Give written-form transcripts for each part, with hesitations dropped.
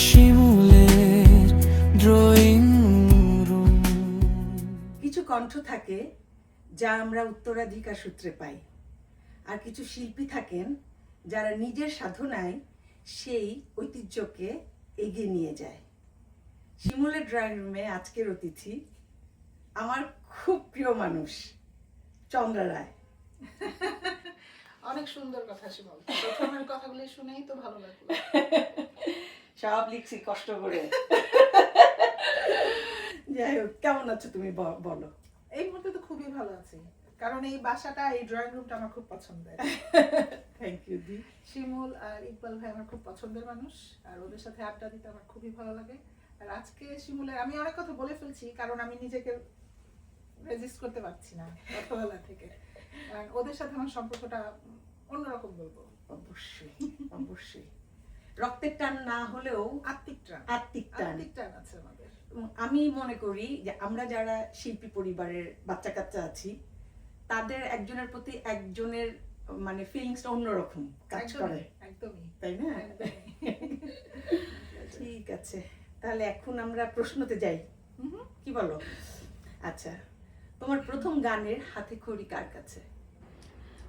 শিমুলের drawing room. কিছু কণ্ঠ থাকে যা আমরা উত্তরাধিকার সূত্রে পাই, আর কিছু শিল্পী থাকেন যারা নিজের সাধনায় সেই ঐতিহ্যকে এগিয়ে নিয়ে যায়। শিমুলের ড্রয়িং রুমে আজকের অতিথি আমার খুব প্রিয় মানুষ, চন্দ্রা রায়। অনেক সুন্দর কথা শিমুল, প্রথমের কথাগুলি শুনেই তো ভালো লাগলো। সব লিখছি কষ্ট করে। যাই হোক, কেমন আছো তুমি বলো? এই মুহূর্তে তো খুবই ভালো আছি, কারণ এই বাসাটা, এই ড্রয়িং রুমটা আমার খুব পছন্দের। থ্যাংক ইউ দি। শিমুল আর ইকবাল ভাই আমার খুব পছন্দের মানুষ, আর ওদের সাথে আড্ডা দিতে আমার খুবই ভালো লাগে। আর আজকে শিমুলের আমি অনেক কথা বলে ফেলছি, কারণ আমি নিজেকে রেজিস্ট করতে পারছি না ছোটবেলা থেকে। কারণ ওদের সাথে আমার সম্পর্কটা অন্যরকম বলবো। অবশ্যই অবশ্যই, রক্তের টান না হলেও আত্মিক টান, আত্মিক টান। আত্মিক টান আছে আমাদের। আমি মনে করি যে আমরা যারা শিল্পী পরিবারের বাচ্চা কাচ্চা আছি, তাদের একজনের প্রতি একজনের মানে ফিলিংসটা অন্যরকম কাজ করে, একদমই, তাই না? ঠিক আছে, তাহলে এখন আমরা প্রশ্নতে যাই, কি বলো? আচ্ছা, তোমার প্রথম গানের হাতে খড়ি কার কাছে?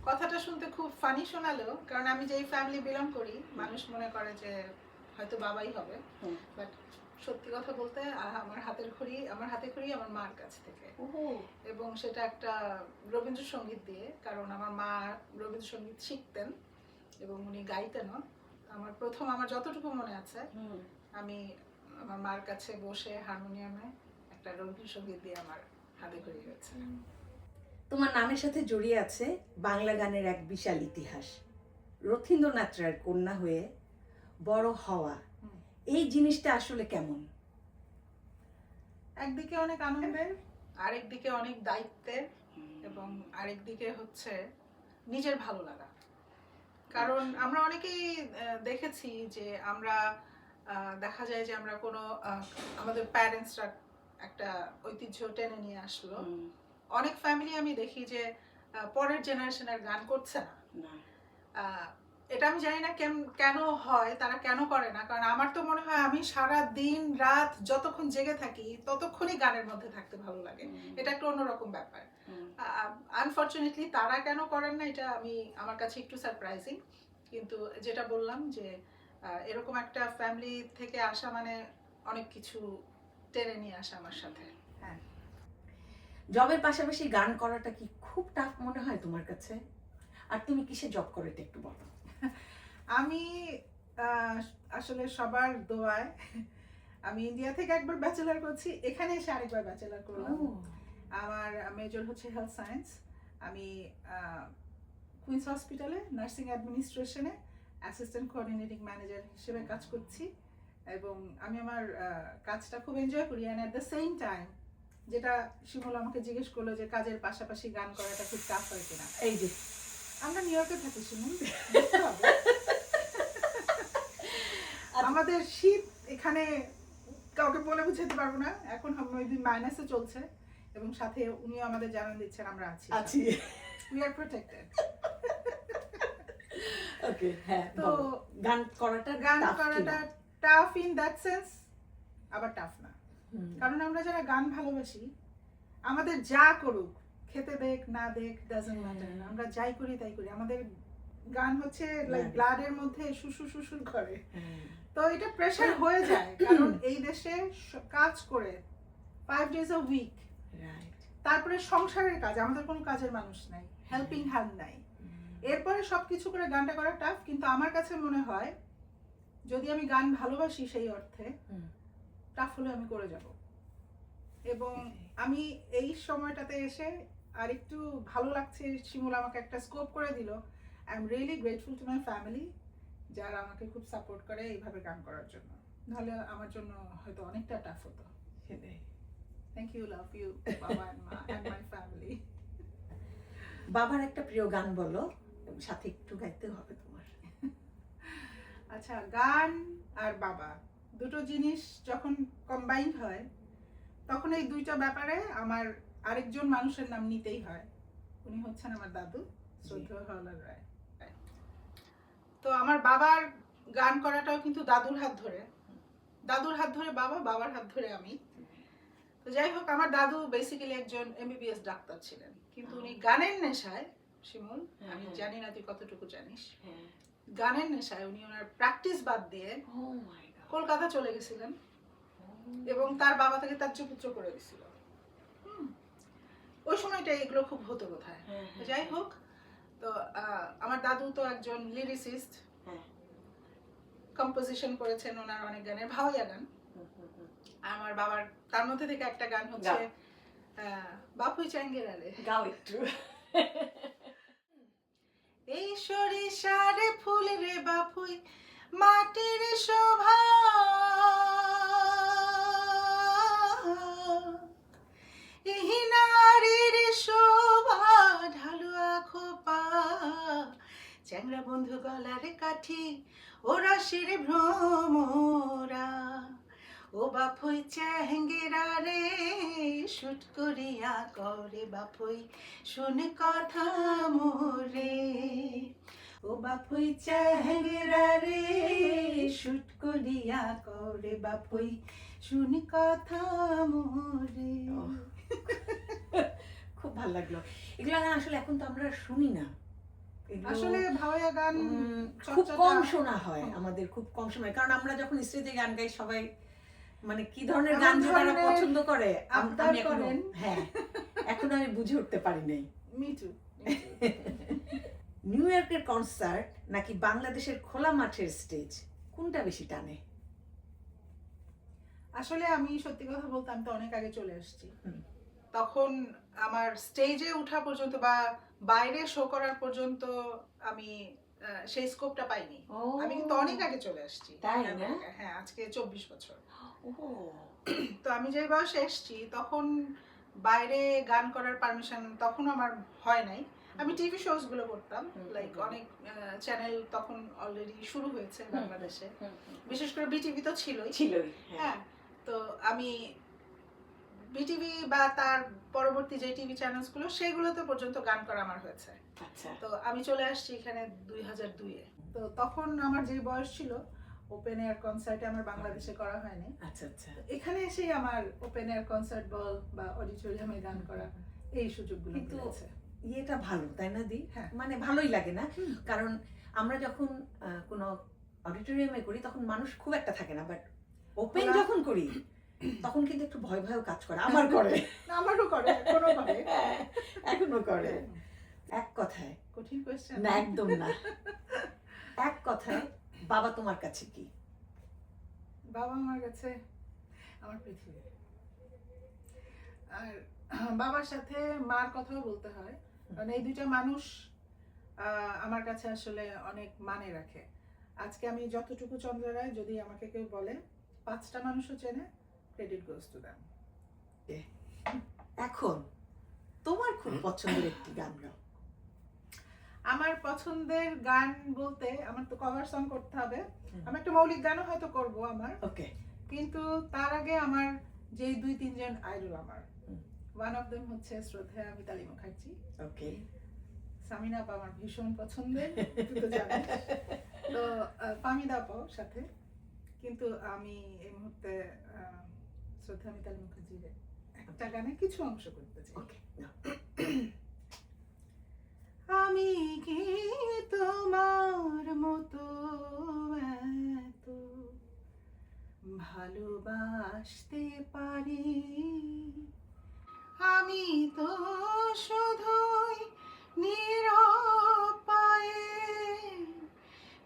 কথাটা শুনতে খুব ফানি শোনালেও, কারণ আমি যেই ফ্যামিলি বিলং করি, মানুষ মনে করে যে হয়তো বাবাই হবে, বাট সত্যি কথা বলতে আমার হাতে খড়ি আমার মার কাছ থেকে। এবং সেটা একটা রবীন্দ্রসঙ্গীত দিয়ে, কারণ আমার মা রবীন্দ্রসঙ্গীত শিখতেন এবং উনি গাইতেনও। আমার যতটুকু মনে আছে, আমি আমার মার কাছে বসে হারমোনিয়ামে একটা রবীন্দ্রসঙ্গীত দিয়ে আমার হাতে খড়ি হয়েছে। তোমার নামের সাথে জড়িয়ে আছে বাংলা গানের এক বিশাল ইতিহাস। রথীন্দ্রনাথ রায়ের কন্যা হয়ে বড় হওয়া, এই জিনিসটা আসলে কেমন? একদিকে অনেক আনন্দের, আরেকদিকে অনেক দায়িত্বের, এবং আরেকদিকে হচ্ছে নিজের ভালো লাগা। কারণ আমরা অনেকেই দেখেছি যে আমরা দেখা যায় যে আমরা কোনো আমাদের প্যারেন্টসরা একটা ঐতিহ্য টেনে নিয়ে আসলো। অনেক ফ্যামিলি আমি দেখি যে পরের জেনারেশনের গান করছে না। এটা আমি জানি না কেন হয়, তারা কেন করে না। কারণ আমার তো মনে হয় আমি সারা দিন রাত যতক্ষণ জেগে থাকি ততক্ষণই গানের মধ্যে থাকতে ভালো লাগে। এটা একটা অন্যরকম ব্যাপার। আনফরচুনেটলি তারা কেন করেন না, এটা আমার কাছে একটু সারপ্রাইজিং। কিন্তু যেটা বললাম যে এরকম একটা ফ্যামিলি থেকে আসা মানে অনেক কিছু টেনে নিয়ে আসা আমার সাথে। হ্যাঁ, জবের পাশাপাশি গান করাটা কি খুব টাফ মনে হয় তোমার কাছে? আর তুমি কিসে জব করো এটা একটু বলো। আমি আসলে সবার দোয়ায় আমি ইন্ডিয়া থেকে একবার ব্যাচেলার করছি, এখানে এসে আরেকবার ব্যাচেলার করলাম। আমার মেজর হচ্ছে হেলথ সায়েন্স। আমি কুইন্স হসপিটালে নার্সিং অ্যাডমিনিস্ট্রেশনে অ্যাসিস্ট্যান্ট কোঅর্ডিনেটিং ম্যানেজার হিসেবে কাজ করছি, এবং আমি আমার কাজটা খুব এনজয় করি। And at the same time, যেটা শিমুল আমাকে জিজ্ঞেস করলো যে কাজের পাশাপাশি গান করাটা খুব টাফ হয় কিনা, এই যে আমরা নিউ ইয়র্কে থাকি শিমুল, আমাদের শীত এখানে কাউকে বলে বুঝাতে পারবো না। এখন মাইনাসে চলছে, এবং সাথে উনিও আমাদের জানান দিচ্ছেন আমরা আছি, উই আর প্রটেক্টেড। ওকে, হ্যাঁ, তো গান করাটা টাফ ইন দ্যাট সেন্স, আবার টাফ না। কারণ আমরা যারা গান ভালোবাসি, আমাদের যা করুক, খেতে দেখ না দেখ ডাজন্ট ম্যাটার, আমরা যাই করি তাই করি, আমাদের গান হচ্ছে লাইক ব্লাডের মধ্যে শুশুর করে। তো এটা প্রেশার হয়ে যায়, কারণ এই দেশে কাজ করে 5 days a week, তারপরে সংসারের কাজ, আমাদের কোনো কাজের মানুষ নাই, হেল্পিং হ্যান্ড নাই, এরপরে সবকিছু করে গানটা করা টাফ। কিন্তু আমার কাছে মনে হয় যদি আমি গান ভালোবাসি সেই অর্থে, টাফ হলে আমি করে যাব। এবং আমি এই সময়টাতে এসে আর একটু ভালো লাগছে, শিমুল আমাকে একটা স্কোপ করে দিল। I am really grateful to my family, যারা আমাকে খুব সাপোর্ট করে এইভাবে গান করার জন্য। নাহলে আমার জন্য হয়তো অনেকটা টাফ হতো। থ্যাংক ইউ, লাভ ইউ বাবা এন্ড মাই ফ্যামিলি। বাবার একটা প্রিয় গান বলো, সাথে একটু গাইতে হবে তোমার। আচ্ছা, গান আর বাবা দুটো জিনিস যখন কম্বাইন্ড হয়, তখন এই দুইটা ব্যাপারে আমার আরেকজন মানুষের নাম নিতেই হয়। উনি হচ্ছেন আমার দাদু, শ্রদ্ধেয় হাওলার রায়। তো আমার বাবার গান করাটাও কিন্তু দাদুর হাত ধরে, দাদুর হাত ধরে বাবা, বাবার হাত ধরে আমি। তো যাই হোক, আমার দাদু বেসিক্যালি একজন এমবিবিএস ডাক্তার ছিলেন, কিন্তু উনি গানের নেশায়, শিমুল আমি জানি না তুই কতটুকু জানিস, গানের নেশায় উনি ওনার প্র্যাকটিস বাদ দিয়ে কলকাতা চলে গেছিলেন এবং তার বাবা তাকে ত্যায্যপুত্র করে দিছিল। ওই সময়টা এগুলো খুব হতো কোথায়। যাই হোক, তো আমার দাদু তো একজন লিরিসিস্ট, কম্পোজিশন করেছেন ওনার অনেক গানের, ভাওয়াইয়া গান। আমার বাবার তার মধ্যে থেকে একটা গান হচ্ছে বাপুই চ্যাঙ্গের আলে, গাও একটু। এই সরিষারে ফুল রে বাপুই মাটির শোভা, এই নারীর শোভা ঢালুয়া খোপা, চ্যাংরা বন্ধু গলার কাঠি ও রসের ভ্রমরা, ও বাপুই চ্যাঙ্গেরা রে শুট করিয়া করে বাপুই শুনে কথা মোরে, ও বাপুই চ্যাঙ্গেরা রে শুট করিয়া করে বাপুই শুনে কথা মোরে। খুব ভালো লাগলো। এগুলো গান আসলে এখন তো আমরা শুনি না, আসলে ভাওয়াইয়া গান খুব কম শোনা হয়, আমাদের খুব কম শোনা, কারণ আমরা যখন স্টেজে গান গাই সবাই মানে কি ধরনের গান তারা পছন্দ করে আমি এখনো, হ্যাঁ এখন আমি বুঝে উঠতে পারি নাই। Me two. নিউ ইয়র্কের কনসার্ট নাকি বাংলাদেশের খোলা মাঠের স্টেজ, কোনটা বেশি টানে? আসলে আমি সত্যি কথা বলতে আমি তো অনেক আগে চলে আসছি, তখন আমার স্টেজে ওঠা পর্যন্ত বা বাইরে শো করার পর্যন্ত আমি সেই স্কোপটা পাইনি। আমি কিন্তু অনেক আগে চলে আসছি, হ্যাঁ আজকে 24 বছর। তো আমি যে বয়সে এসেছি তখন বাইরে গান করার পারমিশন তখন আমার হয় নাই। আমি টিভি শোজ গুলো করতাম, লাইক অনেক চ্যানেল তখন অলরেডি শুরু হয়েছে বাংলাদেশে, বিশেষ করে বিটিভি তো ছিলই। হ্যাঁ, তো আমি বিটিভি বা তার পরবর্তী যে টিভি চ্যানেলস গুলো সেগুলোতে পর্যন্ত গান করা আমার হয়েছে। তো আমি চলে আসছি এখানে 2002-এ। তো তখন আমার যে বয়স ছিল ওপেন এয়ার কনসার্টে আমার বাংলাদেশে করা হয়নি। আচ্ছা আচ্ছা, এখানে এসেই আমার ওপেন এয়ার কনসার্ট বল বা অডিটোরিয়ামে গান করা এই সুযোগগুলো মিলেছে। এটা ভালো তাই না দি? হ্যাঁ, মানে ভালোই লাগে না, কারণ আমরা যখন কোনো অডিটোরিয়ামে করি তখন মানুষ খুব একটা থাকে না, বাট ওপেন যখন করি তখন কিন্তু একটু ভয় ভয়ও কাজ করে, আমার করে, আমারও করে, এখনো করে, এখনো করে। এক কথায়, কঠিন কোশ্চেন না একদম না, এক কথায় বাবা তোমার কাছে কি? বাবা আমার কাছে আমার পৃথিবী। আর বাবার সাথে মার কথাও বলতে হয়, কারণ এই দুইটা মানুষ আমার কাছে আসলে অনেক মানে রাখে। আজকে আমি যতটুকু চন্দ্র রায় যদি আমাকে কেউ বলে 5টা মানুষও চেনে, ক্রেডিট গোজ টু দ্যাম। এখন তোমার খুব পছন্দের একটি গান গাও। আমার পছন্দের গান বলতে আমার তো কভার সং করতে হবে, আমি একটা মৌলিক গানও হয়তো করব আমার, ওকে, কিন্তু তার আগে আমার যে 2-3 জন আইডল আমার, ওয়ান অফ দেম হচ্ছে শ্রদ্ধেয়া মিতালি মুখার্জি। ওকে, সামিনা আপা আমার ভীষণ পছন্দের, তুই তো জানিস। তো ফামিদা আপাও সাথে, কিন্তু আমি এই মুহূর্তে শ্রদ্ধেয়া মিতালি মুখার্জির একটা গানে কিছু অংশ করতে চাই। ওকে, আমি কি তোমার মতো এত ভালোবাসতে পারি, আমি তো শুধুই নিরপায়ে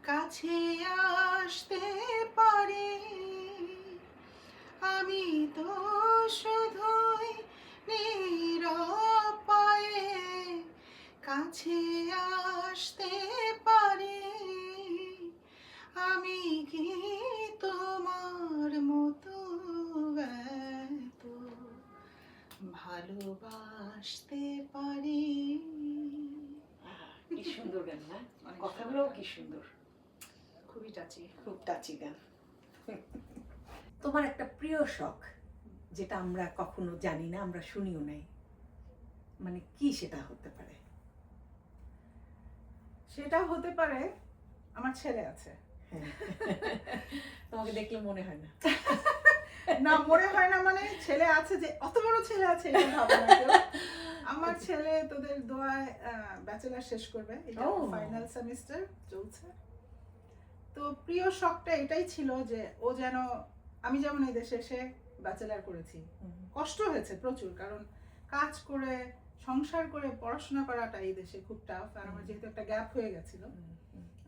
কাছে আসতে পারি, আমি তো শুধুই নিরপায়ে কাছে আসতে পারি, আমি কি তোমার মতো এত ভালোবাসতে পারি। কি সুন্দর গান না? কথাগুলোও কি সুন্দর, খুবই টাচি, খুব টাচি গান। তোমার একটা প্রিয় শখ যেটা আমরা কখনো জানি না, আমরা শুনিও নাই, মানে কি সেটা হতে পারে? সেটা হতে পারে আমার ছেলে আছে, হ্যাঁ। তোমাকে দেখলে মনে হয় না। না মনে হয় না মানে ছেলে আছে যে অত বড় ছেলে আছে এটা ভাবো না কেউ। আমার ছেলে তোদের দোয়ায় ব্যাচেলার শেষ করবে, এটা Oh. ফাইনাল সেমিস্টার চলছে। তো প্রিয় শখটা এটাই ছিল যে ও যেন, আমি যেমন এই দেশে এসে ব্যাচেলার করেছি, কষ্ট হয়েছে প্রচুর, কারণ কাজ করে সংসার করে পড়াশোনা করাটা এই দেশে খুব টাফ। আর আমার যেহেতু একটা গ্যাপ হয়ে গেছিল,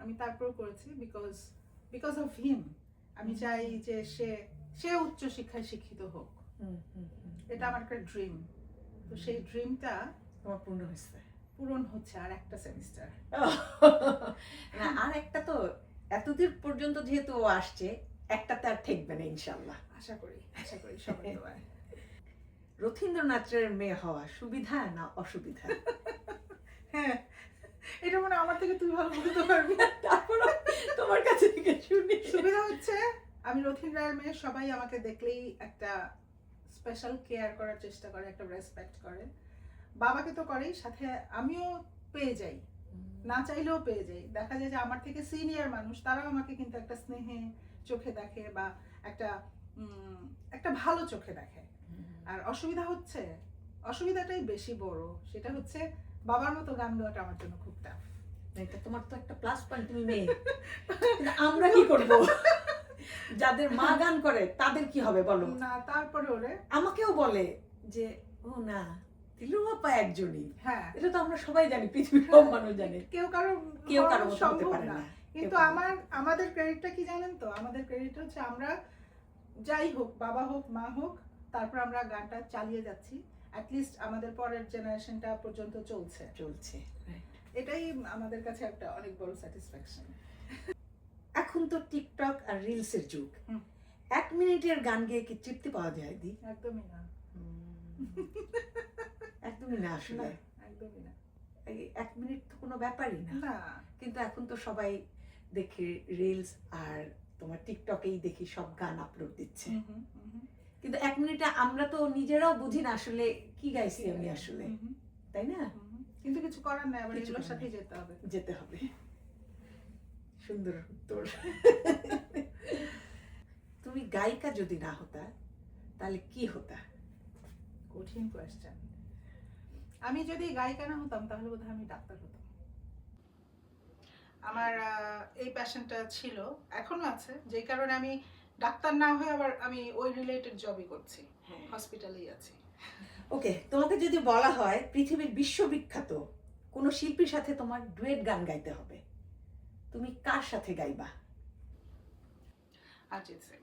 আমি তারপর করেছি বিকজ অফ হিম। আমি চাই যে সে উচ্চ শিক্ষায় শিক্ষিত হোক, এটা আমার একটা ড্রিম। তো সেই ড্রিমটা তোমার পূর্ণ হয়েছে। পূরণ হচ্ছে আর একটা সেমিস্টার। না আর একটা তো এতদূর পর্যন্ত যেহেতু ও আসছে, একটাতে আর ঠেকবে না ইনশাল্লাহ। আশা করি সবাই দোয়ায়। রথীন্দ্রনাথের মেয়ে হওয়া সুবিধা না অসুবিধা? হ্যাঁ, এটা মনে হয় আমার থেকে তুই ভালো বলতে পারবি। তারপর তোমার কাছে থেকে শুনি। সুবিধা হচ্ছে আমি রথীন রায়ের মেয়ে, সবাই আমাকে দেখলেই একটা স্পেশাল কেয়ার করার চেষ্টা করে, একটা রেসপেক্ট করে। বাবাকে তো করেই, সাথে আমিও পেয়ে যাই, না চাইলেও পেয়ে যাই। দেখা যায় যে আমার থেকে সিনিয়র মানুষ তারাও আমাকে কিন্তু একটা স্নেহে চোখে দেখে বা একটা ভালো চোখে দেখে। আর অসুবিধাটাই বেশি বড়, সেটা হচ্ছে বাবার মতো গান গাওয়াটা আমার জন্য খুব টাফ। এটা তোমার তো একটা প্লাস পয়েন্ট, তুমি মেয়ে। কিন্তু আমরা কি করব? যাদের মা গান করে তাদের কি হবে বলো? না তারপরে ওরে আমাকেও বলে যে ও না, তিলুবাপা একজনই। হ্যাঁ, এটা তো আমরা সবাই জানি, পৃথিবীর সব মানুষ জানে। কেউ কারো মতো হতে পারে না। কিন্তু আমাদের ক্রেডিটটা কি জানেন তো? আমাদের ক্রেডিট হচ্ছে আমরা যাই হোক, বাবা হোক মা হোক, তারপর আমরা গানটা চালিয়ে যাচ্ছি, অ্যাটলিস্ট আমাদের পরের জেনারেশনটা পর্যন্ত চলছে। এটাই আমাদের কাছে একটা অনেক বড় স্যাটিসফ্যাকশন। এখন তো টিকটক আর রিলসের যুগ। 1 মিনিটের গান গেয়ে কি তৃপ্তি পাওয়া যায় দি? একদমই না। একদমই না আসলে। একদমই না। 1 মিনিট তো কোনো ব্যাপারই না। না। কিন্তু এখন তো সবাই দেখি রিলস আর তোমার টিকটকেই দেখি সব গান আপলোড দিচ্ছে। কিন্তু 1 মিনিটে আমরা তো নিজেরাও বুঝি না আসলে কি গাইছি আমি আসলে, তাই না? কিন্তু কিছু করার নাই, আবার কিছু এগুলোর করার সাথেই নাই। যেতে হবে। সুন্দর উত্তর। তুমি গায়িকা যদি না হতা তাহলে কি হতা? কঠিন কোয়েশ্চেন। আমি যদি গায়িকা না হতাম তাহলে বোধহয় আমি ডাক্তার হতাম। আমার এই প্যাশনটা ছিল, এখনো আছে, যে কারণে আমি ডাক্তার না হয়ে আবার আমি ওই রিলেটেড জবই করছি, হসপিটালেই আছি। ওকে, তোমাকে যদি বলা হয় পৃথিবীর বিশ্ববিখ্যাত কোনো শিল্পীর সাথে তোমার ডুয়েট গান গাইতে হবে, তুমি কার সাথে গাইবা? অরিজিৎ সিং।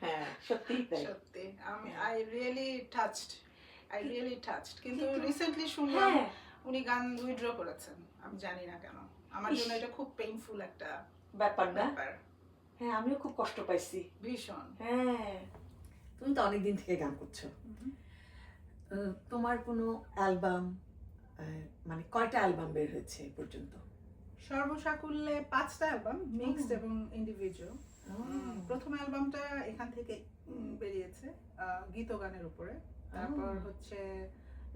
হ্যাঁ সত্যিই তাই। সত্যি আমি আই রিয়েলি টাচড। কিন্তু রিসেন্টলি শুনলাম উনি গান উইথড্র করেছেন, আমি জানি না কেন। আমার জন্য এটা খুব পেইনফুল একটা ব্যাপার না? হ্যাঁ আমিও খুব কষ্ট পাইছি ভীষণ। হ্যাঁ, তুমি তো অনেকদিন থেকে গান করছো। তোমার কোনো অ্যালবাম, মানে কয়টা অ্যালবাম বের হয়েছে এ পর্যন্ত? সর্বসাকুল্যে 5টা অ্যালবাম, মিক্সড এবং ইন্ডিভিজুয়াল। প্রথম অ্যালবামটা এখান থেকে বেরিয়েছে গীত গানের উপরে, তারপর হচ্ছে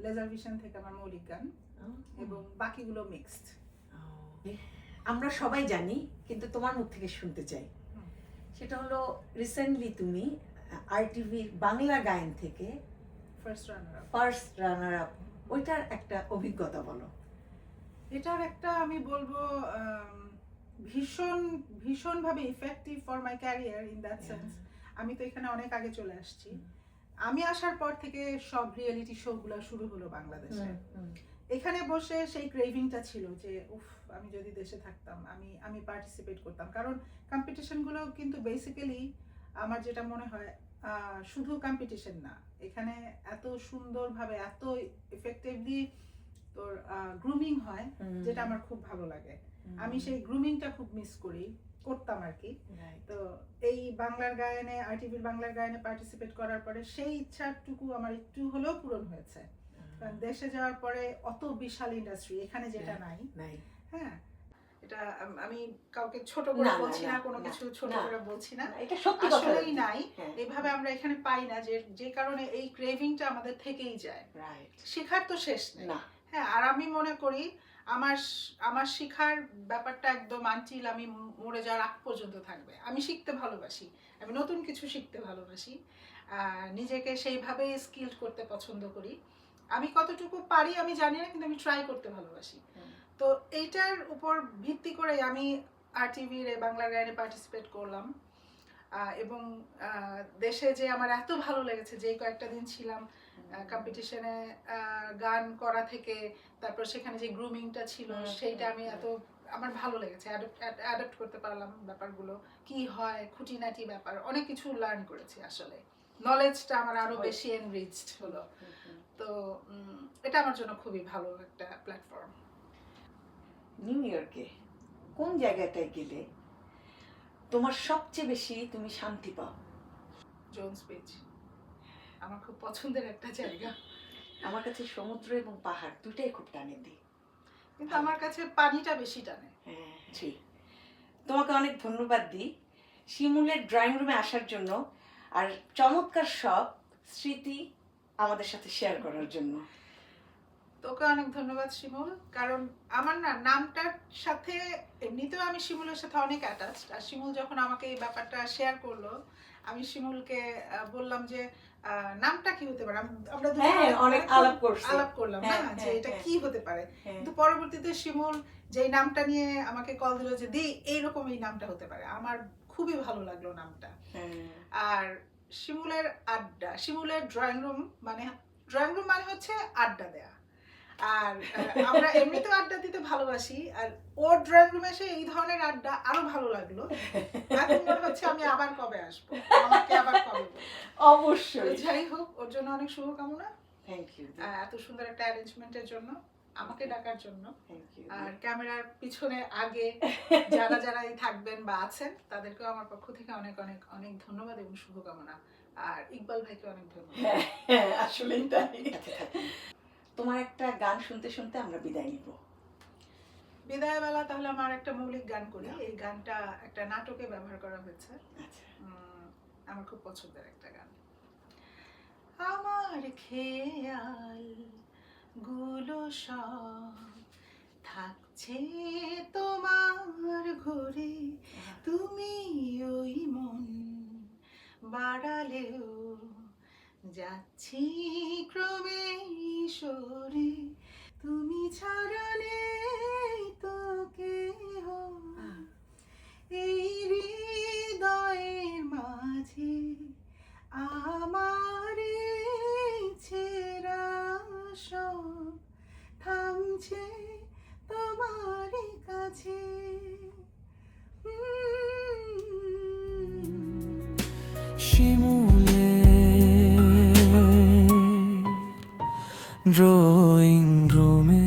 লেজার ভিশন থেকে আমার মৌলিক গান, এবং বাকিগুলো মিক্সড। আমরা সবাই জানি কিন্তু তোমার মুখ থেকে শুনতে চাই, সেটা হলো রিসেন্টলি তুমি আরটিভির বাংলা গায়ন থেকে ফার্স্ট রানার আপ, ওইটার একটা অভিজ্ঞতা বলো। এটার একটা আমি বলবো ভীষণভাবে effective for my career in that sense. আমি তো এখানে অনেক আগে চলে আসছি। আমি আসার পর থেকে সব রিয়েলিটি শোগুলো শুরু হলো বাংলাদেশে। এখানে বসে সেই ক্রেভিংটা ছিল যে উফ, আমি যদি দেশে থাকতাম, আমি পার্টিসিপেট করতাম। কারণ কম্পিটিশনগুলো কিন্তু বেসিক্যালি আমার যেটা মনে হয় শুধু কম্পিটিশন না, এখানে এত সুন্দরভাবে এত ইফেক্টিভলি তোর গ্রুমিং হয়, যেটা আমার খুব ভালো লাগে। আমি সেই গ্রুমিংটা খুব মিস করতাম আর কি। তো এই বাংলার গায়নে, আরটিভির বাংলার গায়নে পার্টিসিপেট করার পরে সেই ইচ্ছাটুকু আমার একটু হলেও পূরণ হয়েছে। কারণ দেশে যাওয়ার পরে অত বিশাল ইন্ডাস্ট্রি, এখানে যেটা নাই। হ্যাঁ, এটা আমি কাউকে ছোট করে বলছি না, কোনো কিছু ছোট করে বলছি না, এটা সত্যি কথা, আসলেই নাই। এইভাবে আমরা এখানে পাই না, যে কারণে এই ক্রেভিংটা আমাদের থেকেই যায়। শেখার তো শেষ নেই। হ্যাঁ, আর আমি মনে করি আমার শেখার ব্যাপারটা একদম আনটিল আমি মরে যাওয়ার আগ পর্যন্ত থাকবে। আমি শিখতে ভালোবাসি, আমি নতুন কিছু শিখতে ভালোবাসি, নিজেকে সেইভাবেই স্কিলড করতে পছন্দ করি। আমি কতটুকু পারি আমি জানি না, কিন্তু আমি ট্রাই করতে ভালোবাসি। তো এইটার উপর ভিত্তি করে আমি RTVর বাংলা গানে পার্টিসিপেট করলাম, এবং দেশে যে আমার এত ভালো লেগেছে, যে কয়েকটা দিন ছিলাম কম্পিটিশনে গান করা থেকে, তারপর সেখানে যে গ্রুমিংটা ছিল সেইটা আমি আমার ভালো লেগেছে, অ্যাডাপ্ট করতে পারলাম ব্যাপারগুলো কি হয়, খুঁটিনাটি ব্যাপার অনেক কিছু লার্ন করেছি। আসলে নলেজটা আমার আরো বেশি এনরিচড হলো। তো এটা আমার জন্য খুবই ভালো একটা প্ল্যাটফর্ম। নিউ ইয়র্কে কোন জায়গাটায় গেলে তোমার সবচেয়ে বেশি তুমি শান্তি পাও? জোন্স বিচ আমার খুব পছন্দের একটা জায়গা। আমার কাছে সমুদ্র এবং পাহাড় দুটাই খুব টানে দিই, কিন্তু আমার কাছে পানিটা বেশি টানে। হ্যাঁ ঠিক। তোমাকে অনেক ধন্যবাদ দিই শিমুলের ড্রয়িং রুমে আসার জন্য, আর চমৎকার সব স্মৃতি আমাদের সাথে শেয়ার করার জন্য। তোকে অনেক ধন্যবাদ শিমুল, কারণ আমার নামটার সাথে এমনিতেও আমি শিমুলের সাথে অনেক অ্যাটাচড। আর শিমুল যখন আমাকে এই ব্যাপারটা শেয়ার করলো, আমি শিমুলকে বললাম যে নামটা কি হতে পারে। আমরা অনেক আলাপ করলাম না যে এটা কি হতে পারে, কিন্তু পরবর্তীতে শিমুল যেই নামটা নিয়ে আমাকে কল দিল যে দি এইরকম এই নামটা হতে পারে, আমার খুবই ভালো লাগলো নামটা। আর শিমুলের আড্ডা, শিমুলের ড্রয়িং রুম মানে হচ্ছে আড্ডা দেয়া। আর আমরা এমনিতেও আড্ডা দিতে ভালোবাসি, আর ওর ড্রয়িং রুমে এসে এই ধরনের আড্ডা আরো ভালো লাগলো। এখন মনে হচ্ছে আমি আবার কবে আসবো, আমাকে আবার কবে বলবো। অবশ্যই। যাই হোক, ওর জন্য অনেক শুভকামনা। থ্যাংক ইউ এত সুন্দর একটা অ্যারেঞ্জমেন্টের জন্য, আমাকে ডাকার জন্য। Thank you. আর ক্যামেরার পিছনে আগে যারা থাকবেন বা আছেন, তাদেরকেও আমার পক্ষ থেকে অনেক অনেক অনেক ধন্যবাদ এবং শুভকামনা। আর ইকবাল ভাইকে অনেক ধন্যবাদ। আসলেই তাই। তোমার একটা গান শুনতে শুনতে আমরা বিদায় নিব। বিদায় বেলা তাহলে আমার একটা মৌলিক গান করি। এই গানটা একটা নাটকে ব্যবহার করা হয়েছে। আমার খুব পছন্দের একটা গান। আমার খেয়াল গুলো সব থাকছে তোমার ঘরে, তুমি ওই মন বাড়ালেও যাচ্ছি ক্রমে সরে, তুমি ছাড়া নেই তো কেহ এই হৃদয়ের মাঝে, আমার ছেঁড়া সব থামছে তোমার কাছে। শিমুলের ড্রয়িং রুমে